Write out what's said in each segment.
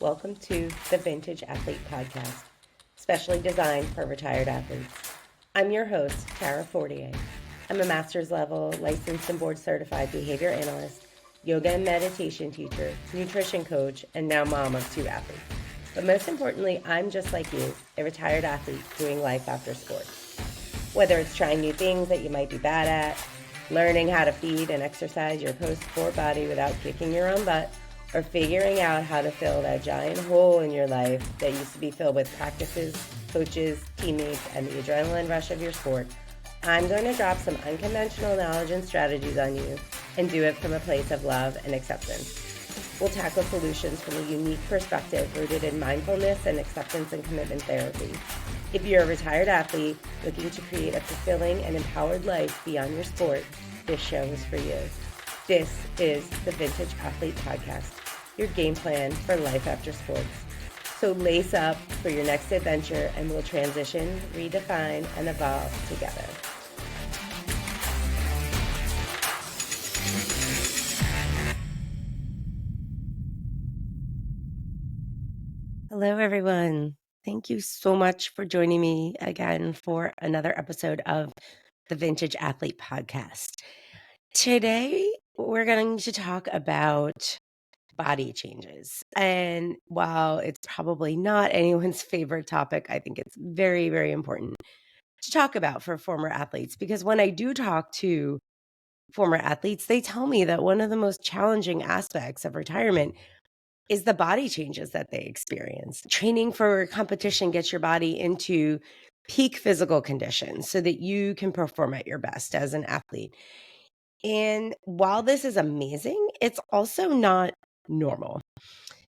Welcome to the Vintage Athlete Podcast, specially designed for retired athletes. I'm your host, Tara Fortier. I'm a master's level licensed and board certified behavior analyst, yoga and meditation teacher, nutrition coach, and now mom of 2 athletes. But most importantly, I'm just like you, a retired athlete doing life after sport. Whether it's trying new things that you might be bad at, learning how to feed and exercise your post-sport body without kicking your own butt, or figuring out how to fill that giant hole in your life that used to be filled with practices, coaches, teammates, and the adrenaline rush of your sport, I'm going to drop some unconventional knowledge and strategies on you and do it from a place of love and acceptance. We'll tackle solutions from a unique perspective rooted in mindfulness and acceptance and commitment therapy. If you're a retired athlete looking to create a fulfilling and empowered life beyond your sport, this show is for you. This is the Vintage Athlete Podcast, your game plan for life after sports. So lace up for your next adventure and we'll transition, redefine, and evolve together. Hello, everyone. Thank you so much for joining me again for another episode of the Vintage Athlete Podcast. Today, we're going to talk about body changes. And while it's probably not anyone's favorite topic, I think it's very, very important to talk about for former athletes, because when I do talk to former athletes, they tell me that one of the most challenging aspects of retirement is the body changes that they experience. Training for competition gets your body into peak physical condition so that you can perform at your best as an athlete. And while this is amazing, it's also not normal.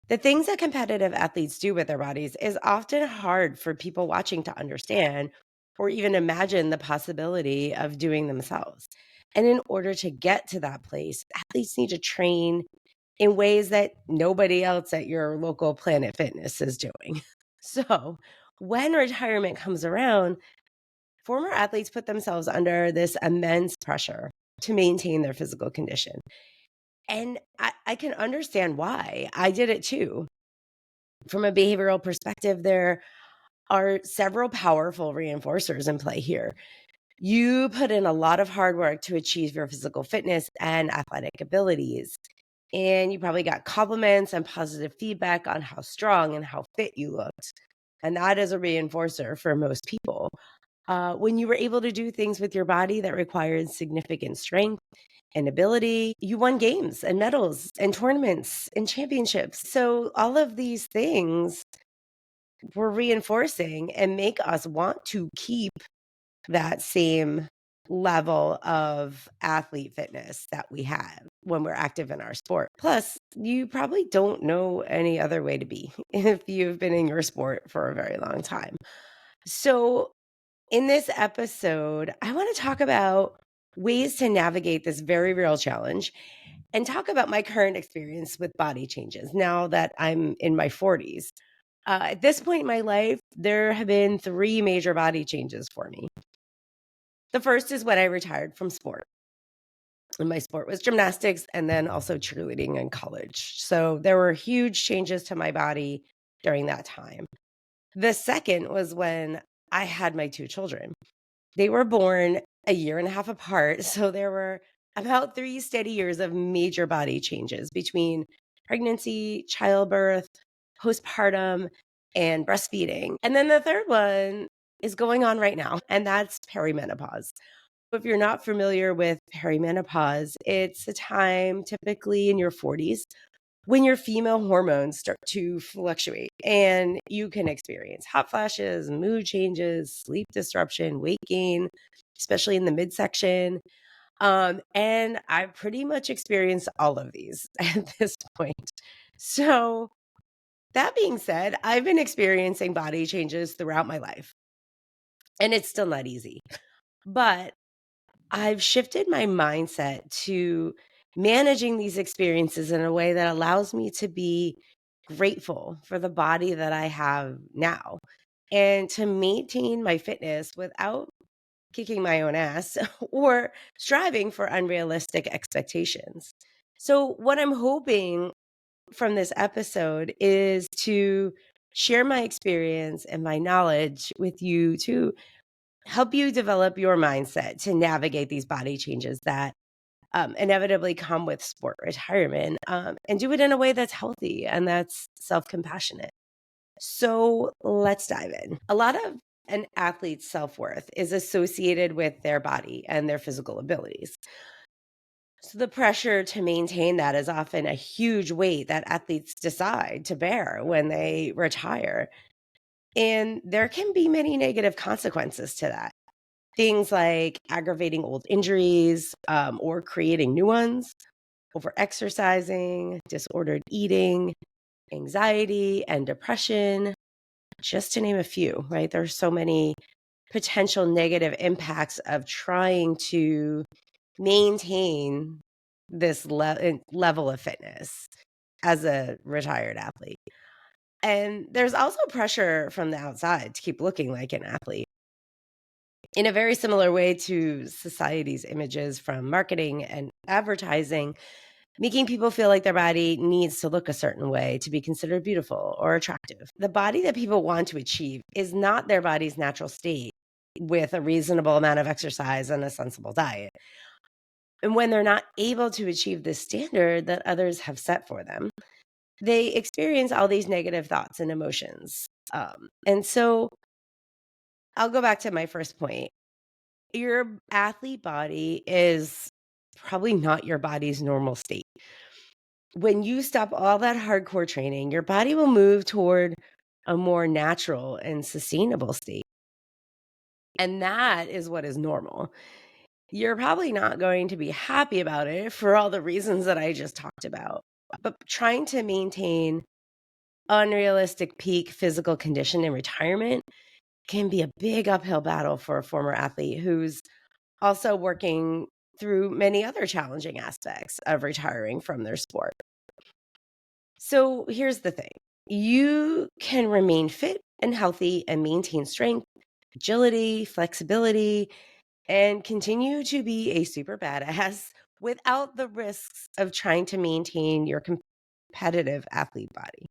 The things that competitive athletes do with their bodies is often hard for people watching to understand or even imagine the possibility of doing themselves. And in order to get to that place, athletes need to train in ways that nobody else at your local Planet Fitness is doing. So, when retirement comes around, former athletes put themselves under this immense pressure to maintain their physical condition. And I can understand why. I did it too. From a behavioral perspective, there are several powerful reinforcers in play here. You put in a lot of hard work to achieve your physical fitness and athletic abilities. And you probably got compliments and positive feedback on how strong and how fit you looked. And that is a reinforcer for most people. When you were able to do things with your body that required significant strength and ability, you won games and medals and tournaments and championships. So all of these things were reinforcing and make us want to keep that same level of athlete fitness that we have when we're active in our sport. Plus, you probably don't know any other way to be if you've been in your sport for a very long time. So, in this episode, I want to talk about ways to navigate this very real challenge and talk about my current experience with body changes now that I'm in my 40s. At this point in my life, there have been 3 major body changes for me. The first is when I retired from sport. And my sport was gymnastics and then also cheerleading in college. So there were huge changes to my body during that time. The second was when I had my 2 children. They were born a year and a half apart. So there were about 3 steady years of major body changes between pregnancy, childbirth, postpartum, and breastfeeding. And then the third one is going on right now, and that's perimenopause. If you're not familiar with perimenopause, it's a time typically in your 40s when your female hormones start to fluctuate and you can experience hot flashes, mood changes, sleep disruption, weight gain, especially in the midsection. And I've pretty much experienced all of these at this point. So, that being said, I've been experiencing body changes throughout my life, and it's still not easy. But I've shifted my mindset to managing these experiences in a way that allows me to be grateful for the body that I have now and to maintain my fitness without kicking my own ass or striving for unrealistic expectations. So, what I'm hoping from this episode is to share my experience and my knowledge with you to help you develop your mindset to navigate these body changes that inevitably come with sport retirement, and do it in a way that's healthy and that's self compassionate. So let's dive in. A lot of an athlete's self worth is associated with their body and their physical abilities. So the pressure to maintain that is often a huge weight that athletes decide to bear when they retire. And there can be many negative consequences to that. Things like aggravating old injuries, or creating new ones, over exercising, disordered eating, anxiety, and depression, just to name a few, right? There's so many potential negative impacts of trying to maintain this level of fitness as a retired athlete. And there's also pressure from the outside to keep looking like an athlete in a very similar way to society's images from marketing and advertising, making people feel like their body needs to look a certain way to be considered beautiful or attractive. The body that people want to achieve is not their body's natural state with a reasonable amount of exercise and a sensible diet. And when they're not able to achieve this standard that others have set for them, they experience all these negative thoughts and emotions. And so I'll go back to my first point. Your athlete body is probably not your body's normal state. When you stop all that hardcore training, your body will move toward a more natural and sustainable state. And that is what is normal. You're probably not going to be happy about it for all the reasons that I just talked about. But trying to maintain unrealistic peak physical condition in retirement can be a big uphill battle for a former athlete who's also working through many other challenging aspects of retiring from their sport. So here's the thing: you can remain fit and healthy and maintain strength, agility, flexibility, and continue to be a super badass without the risks of trying to maintain your competitive athlete body.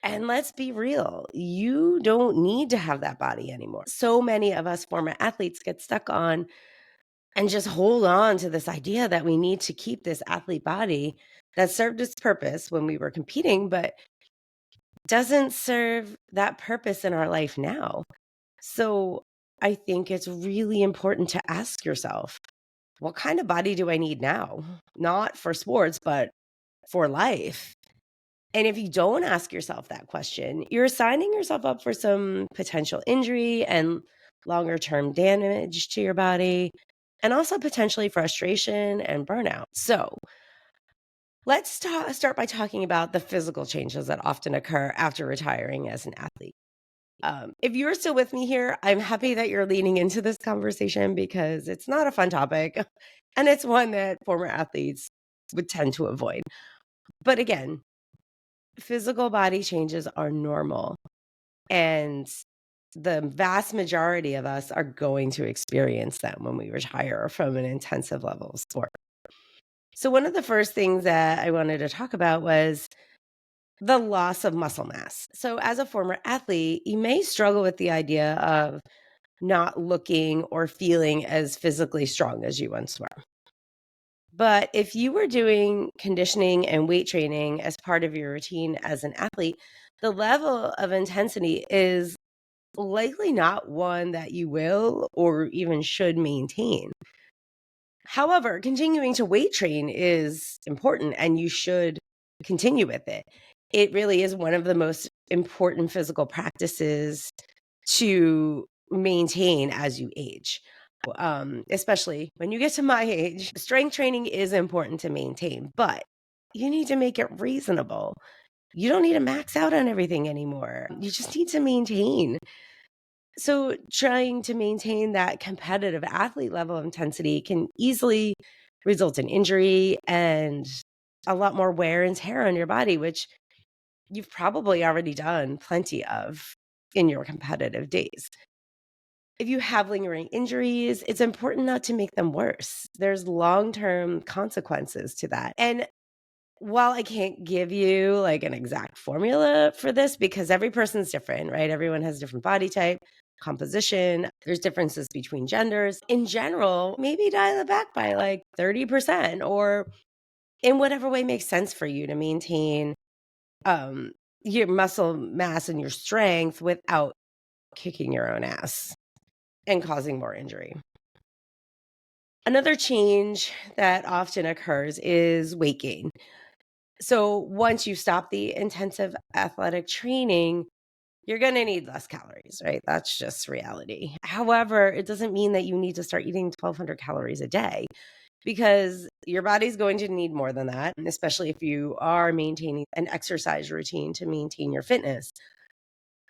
And let's be real, you don't need to have that body anymore. So many of us former athletes get stuck on and just hold on to this idea that we need to keep this athlete body that served its purpose when we were competing, but doesn't serve that purpose in our life now. So I think it's really important to ask yourself, what kind of body do I need now? Not for sports, but for life. And if you don't ask yourself that question, you're signing yourself up for some potential injury and longer term damage to your body, and also potentially frustration and burnout. So let's start by talking about the physical changes that often occur after retiring as an athlete. If you're still with me here, I'm happy that you're leaning into this conversation because it's not a fun topic and it's one that former athletes would tend to avoid. But again, physical body changes are normal, and the vast majority of us are going to experience them when we retire from an intensive level of sport. So, one of the first things that I wanted to talk about was the loss of muscle mass. So, as a former athlete, you may struggle with the idea of not looking or feeling as physically strong as you once were. But if you were doing conditioning and weight training as part of your routine as an athlete, the level of intensity is likely not one that you will or even should maintain. However, continuing to weight train is important and you should continue with it. It really is one of the most important physical practices to maintain as you age. Especially when you get to my age, strength training is important to maintain, but you need to make it reasonable. You don't need to max out on everything anymore. You just need to maintain. So, trying to maintain that competitive athlete level of intensity can easily result in injury and a lot more wear and tear on your body, which you've probably already done plenty of in your competitive days. If you have lingering injuries, it's important not to make them worse. There's long-term consequences to that. And while I can't give you like an exact formula for this because every person's different, right? Everyone has different body type, composition, there's differences between genders. In general, maybe dial it back by like 30% or in whatever way makes sense for you to maintain um your muscle mass and your strength without kicking your own ass and causing more injury. Another change that often occurs is weight gain. So once you stop the intensive athletic training, you're going to need less calories, right? That's just reality. However, it doesn't mean that you need to start eating 1,200 calories a day because your body's going to need more than that, and especially if you are maintaining an exercise routine to maintain your fitness.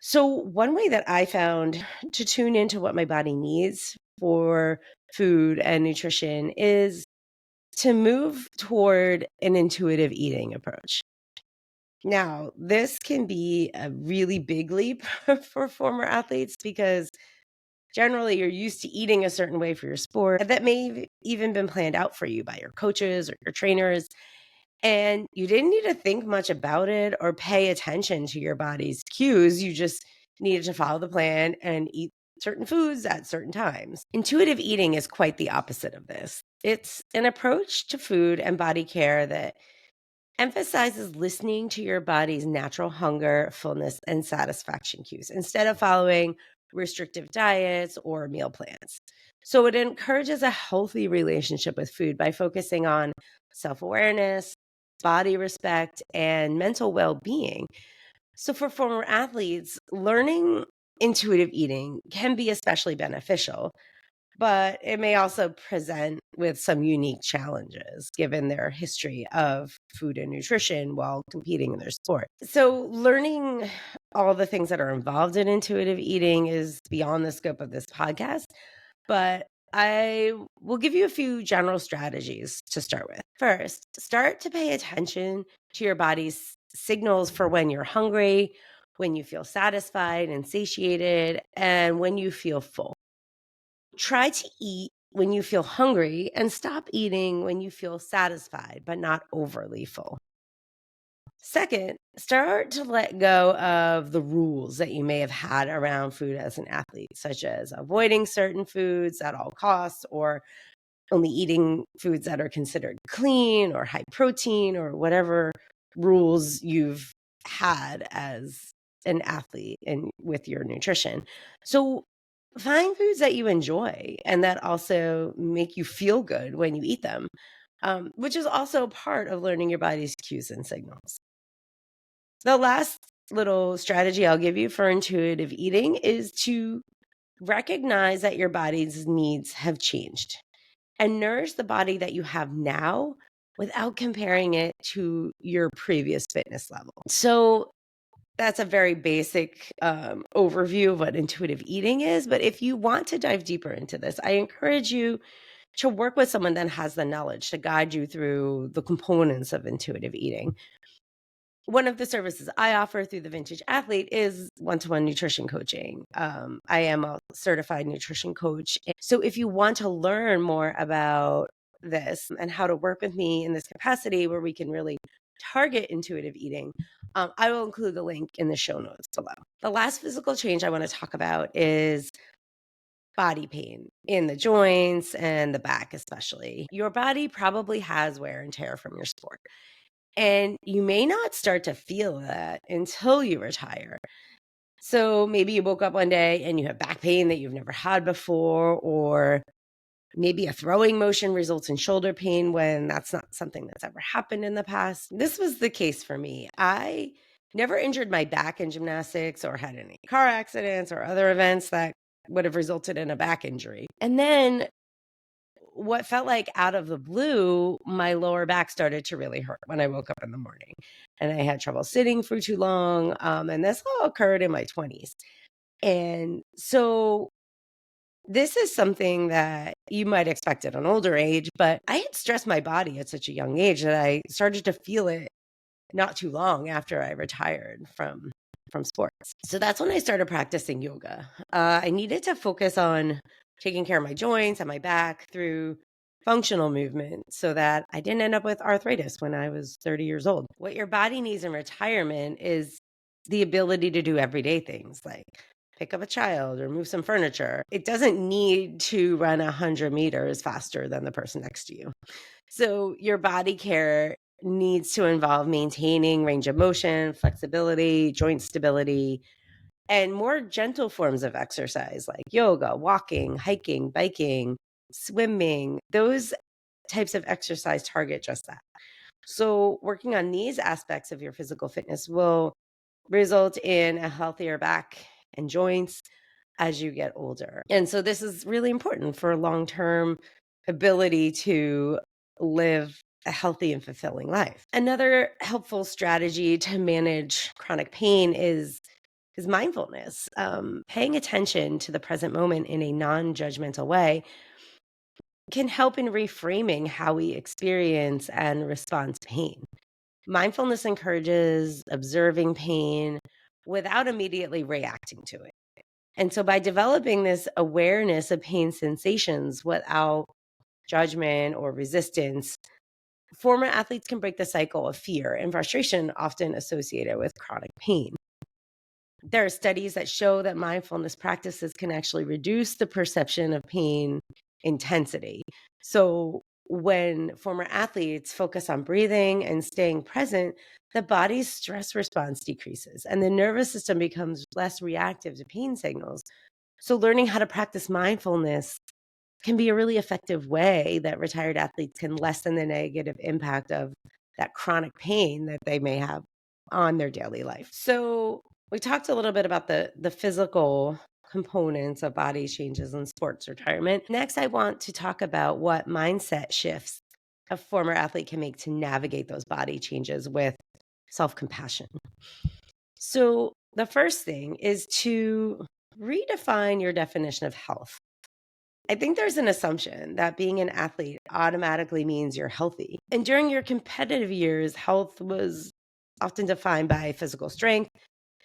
So, one way that I found to tune into what my body needs for food and nutrition is to move toward an intuitive eating approach. Now, this can be a really big leap for former athletes because generally you're used to eating a certain way for your sport that may have even been planned out for you by your coaches or your trainers. And you didn't need to think much about it or pay attention to your body's cues. You just needed to follow the plan and eat certain foods at certain times. Intuitive eating is quite the opposite of this. It's an approach to food and body care that emphasizes listening to your body's natural hunger, fullness, and satisfaction cues instead of following restrictive diets or meal plans. So it encourages a healthy relationship with food by focusing on self awareness, body respect, and mental well being. So for former athletes, learning intuitive eating can be especially beneficial, but it may also present with some unique challenges given their history of food and nutrition while competing in their sport. So, learning all the things that are involved in intuitive eating is beyond the scope of this podcast, but I will give you a few general strategies to start with. First, start to pay attention to your body's signals for when you're hungry, when you feel satisfied and satiated, and when you feel full. Try to eat when you feel hungry and stop eating when you feel satisfied, but not overly full. Second, start to let go of the rules that you may have had around food as an athlete, such as avoiding certain foods at all costs or only eating foods that are considered clean or high protein or whatever rules you've had as an athlete and with your nutrition. So find foods that you enjoy and that also make you feel good when you eat them, which is also part of learning your body's cues and signals. The last little strategy I'll give you for intuitive eating is to recognize that your body's needs have changed and nourish the body that you have now without comparing it to your previous fitness level. So that's a very basic overview of what intuitive eating is. But if you want to dive deeper into this, I encourage you to work with someone that has the knowledge to guide you through the components of intuitive eating. One of the services I offer through the Vintage Athlete is one-to-one nutrition coaching. I am a certified nutrition coach. So if you want to learn more about this and how to work with me in this capacity where we can really target intuitive eating, I will include the link in the show notes below. The last physical change I want to talk about is body pain in the joints and the back, especially. Your body probably has wear and tear from your sport. And you may not start to feel that until you retire. So maybe you woke up one day and you have back pain that you've never had before, or maybe a throwing motion results in shoulder pain when that's not something that's ever happened in the past. This was the case for me. I never injured my back in gymnastics or had any car accidents or other events that would have resulted in a back injury. And then what felt like out of the blue, my lower back started to really hurt when I woke up in the morning. And I had trouble sitting for too long. And this all occurred in my 20s. And so this is something that you might expect at an older age, but I had stressed my body at such a young age that I started to feel it not too long after I retired from sports. So that's when I started practicing yoga. I needed to focus on taking care of my joints and my back through functional movement so that I didn't end up with arthritis when I was 30 years old. What your body needs in retirement is the ability to do everyday things like pick up a child or move some furniture. It doesn't need to run 100 meters faster than the person next to you. So your body care needs to involve maintaining range of motion, flexibility, joint stability, and more gentle forms of exercise like yoga, walking, hiking, biking, swimming. Those types of exercise target just that. So, working on these aspects of your physical fitness will result in a healthier back and joints as you get older. And so, this is really important for long term ability to live a healthy and fulfilling life. Another helpful strategy to manage chronic pain is mindfulness. Paying attention to the present moment in a non judgmental way can help in reframing how we experience and respond to pain. Mindfulness encourages observing pain without immediately reacting to it. And so, by developing this awareness of pain sensations without judgment or resistance, former athletes can break the cycle of fear and frustration often associated with chronic pain. There are studies that show that mindfulness practices can actually reduce the perception of pain intensity. So, when former athletes focus on breathing and staying present, the body's stress response decreases and the nervous system becomes less reactive to pain signals. So, learning how to practice mindfulness can be a really effective way that retired athletes can lessen the negative impact of that chronic pain that they may have on their daily life. So, we talked a little bit about the physical components of body changes in sports retirement. Next, I want to talk about what mindset shifts a former athlete can make to navigate those body changes with self-compassion. So, the first thing is to redefine your definition of health. I think there's an assumption that being an athlete automatically means you're healthy. And during your competitive years, health was often defined by physical strength,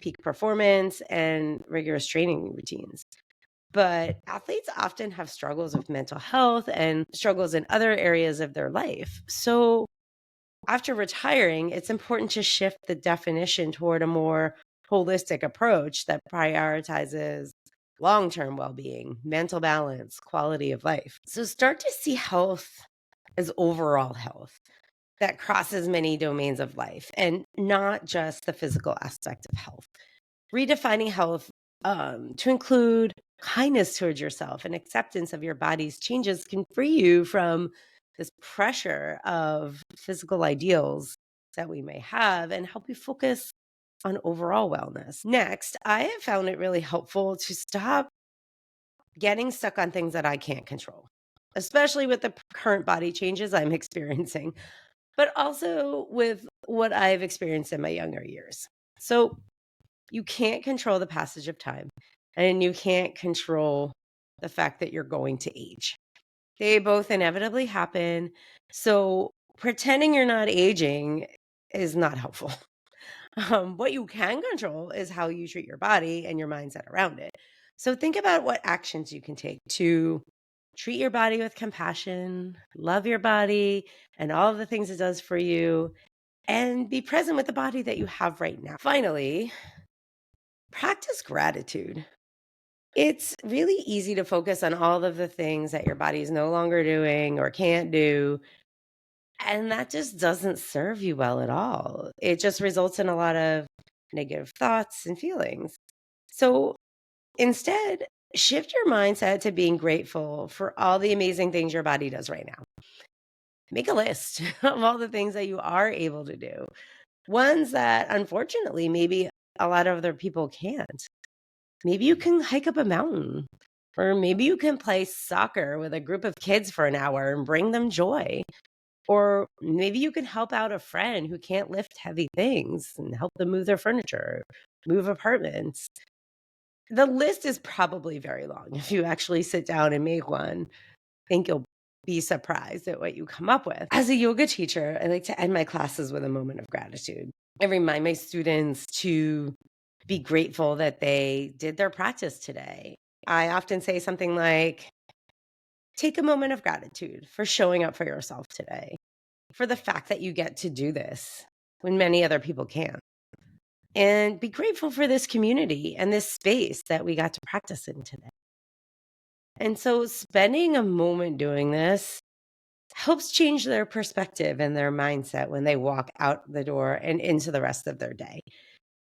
peak performance, and rigorous training routines. But athletes often have struggles with mental health and struggles in other areas of their life. So after retiring, it's important to shift the definition toward a more holistic approach that prioritizes long term well being, mental balance, quality of life. So start to see health as overall health that crosses many domains of life and not just the physical aspect of health. Redefining health to include kindness towards yourself and acceptance of your body's changes can free you from this pressure of physical ideals that we may have and help you focus on overall wellness. Next, I have found it really helpful to stop getting stuck on things that I can't control, especially with the current body changes I'm experiencing, but also with what I've experienced in my younger years. So, you can't control the passage of time, and you can't control the fact that you're going to age. They both inevitably happen. So pretending you're not aging is not helpful. What you can control is how you treat your body and your mindset around it. So think about what actions you can take to treat your body with compassion, love your body, and all of the things it does for you, and be present with the body that you have right now. Finally, practice gratitude. It's really easy to focus on all of the things that your body is no longer doing or can't do. And that just doesn't serve you well at all. It just results in a lot of negative thoughts and feelings. So instead, shift your mindset to being grateful for all the amazing things your body does right now. Make a list of all the things that you are able to do, ones that unfortunately maybe a lot of other people can't. Maybe you can hike up a mountain, or maybe you can play soccer with a group of kids for an hour and bring them joy. Or maybe you can help out a friend who can't lift heavy things and help them move their furniture, move apartments. The list is probably very long. If you actually sit down and make one, I think you'll be surprised at what you come up with. As a yoga teacher, I like to end my classes with a moment of gratitude. I remind my students to be grateful that they did their practice today. I often say something like, Take a moment of gratitude for showing up for yourself today, for the fact that you get to do this when many other people can't. And be grateful for this community and this space that we got to practice in today. And so spending a moment doing this helps change their perspective and their mindset when they walk out the door and into the rest of their day.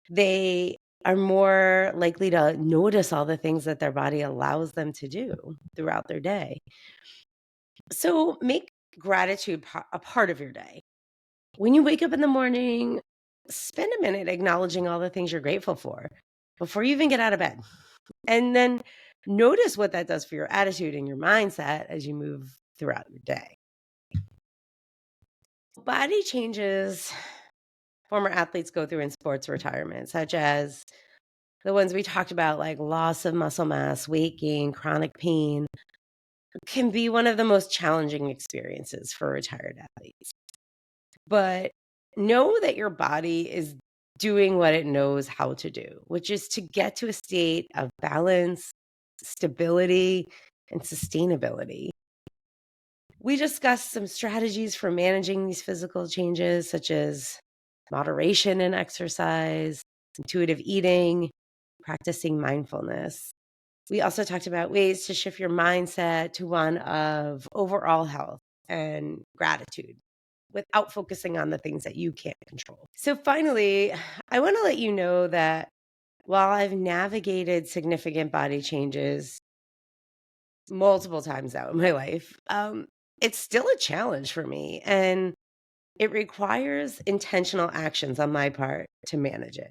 They are more likely to notice all the things that their body allows them to do throughout their day. So make gratitude a part of your day. When you wake up in the morning, spend a minute acknowledging all the things you're grateful for before you even get out of bed. And then notice what that does for your attitude and your mindset as you move throughout your day. Body changes former athletes go through in sports retirement, such as the ones we talked about, like loss of muscle mass, weight gain, chronic pain, can be one of the most challenging experiences for retired athletes. But know that your body is doing what it knows how to do, which is to get to a state of balance, stability, and sustainability. We discussed some strategies for managing these physical changes, such as moderation in exercise, intuitive eating, practicing mindfulness. We also talked about ways to shift your mindset to one of overall health and gratitude without focusing on the things that you can't control. So finally, I want to let you know that while I've navigated significant body changes multiple times out in my life, it's still a challenge for me, and it requires intentional actions on my part to manage it.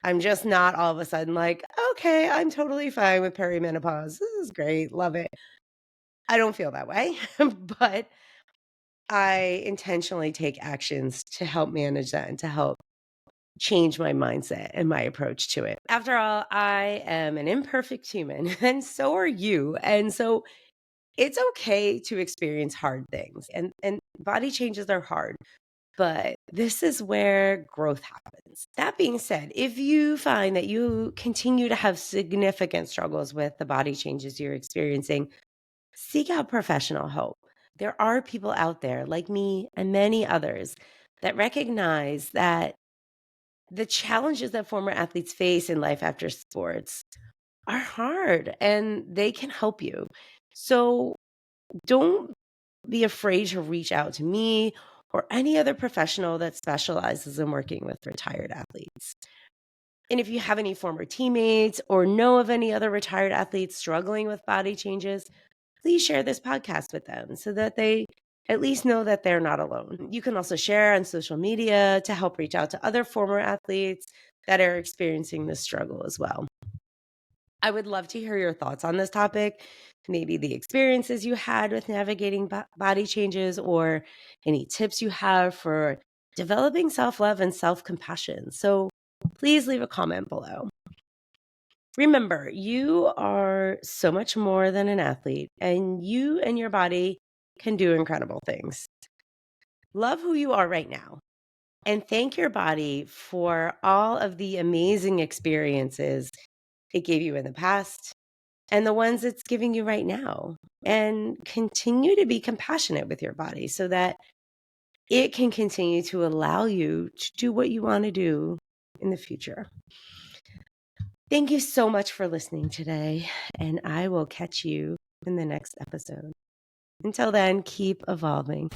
I'm just not all of a sudden like, okay, I'm totally fine with perimenopause. This is great. Love it. I don't feel that way, but I intentionally take actions to help manage that and to help change my mindset and my approach to it. After all, I am an imperfect human, and so are you. And so it's okay to experience hard things, and body changes are hard. But this is where growth happens. That being said, if you find that you continue to have significant struggles with the body changes you're experiencing, seek out professional help. There are people out there like me and many others that recognize that the challenges that former athletes face in life after sports are hard and they can help you. So don't be afraid to reach out to me or any other professional that specializes in working with retired athletes. And if you have any former teammates or know of any other retired athletes struggling with body changes, please share this podcast with them so that they at least know that they're not alone. You can also share on social media to help reach out to other former athletes that are experiencing this struggle as well. I would love to hear your thoughts on this topic, maybe the experiences you had with navigating body changes, or any tips you have for developing self-love and self-compassion. So please leave a comment below. Remember, you are so much more than an athlete, and you and your body can do incredible things. Love who you are right now, and thank your body for all of the amazing experiences it gave you in the past and the ones it's giving you right now. And continue to be compassionate with your body so that it can continue to allow you to do what you want to do in the future. Thank you so much for listening today, and I will catch you in the next episode. Until then, keep evolving.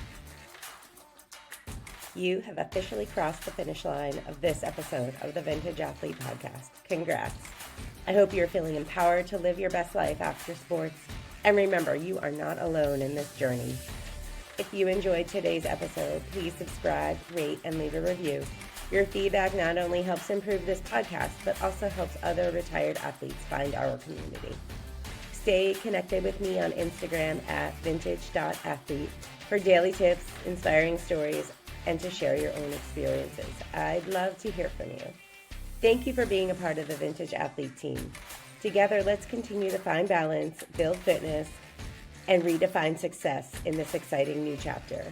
You have officially crossed the finish line of this episode of the Vintage Athlete Podcast. Congrats. I hope you're feeling empowered to live your best life after sports. And remember, you are not alone in this journey. If you enjoyed today's episode, please subscribe, rate, and leave a review. Your feedback not only helps improve this podcast, but also helps other retired athletes find our community. Stay connected with me on Instagram at vintage.athlete for daily tips, inspiring stories, and to share your own experiences. I'd love to hear from you. Thank you for being a part of the Vintage Athlete team. Together, let's continue to find balance, build fitness, and redefine success in this exciting new chapter.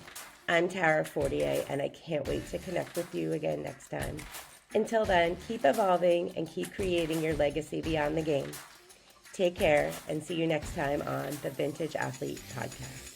I'm Tara Fortier, and I can't wait to connect with you again next time. Until then, keep evolving and keep creating your legacy beyond the game. Take care and see you next time on the Vintage Athlete Podcast.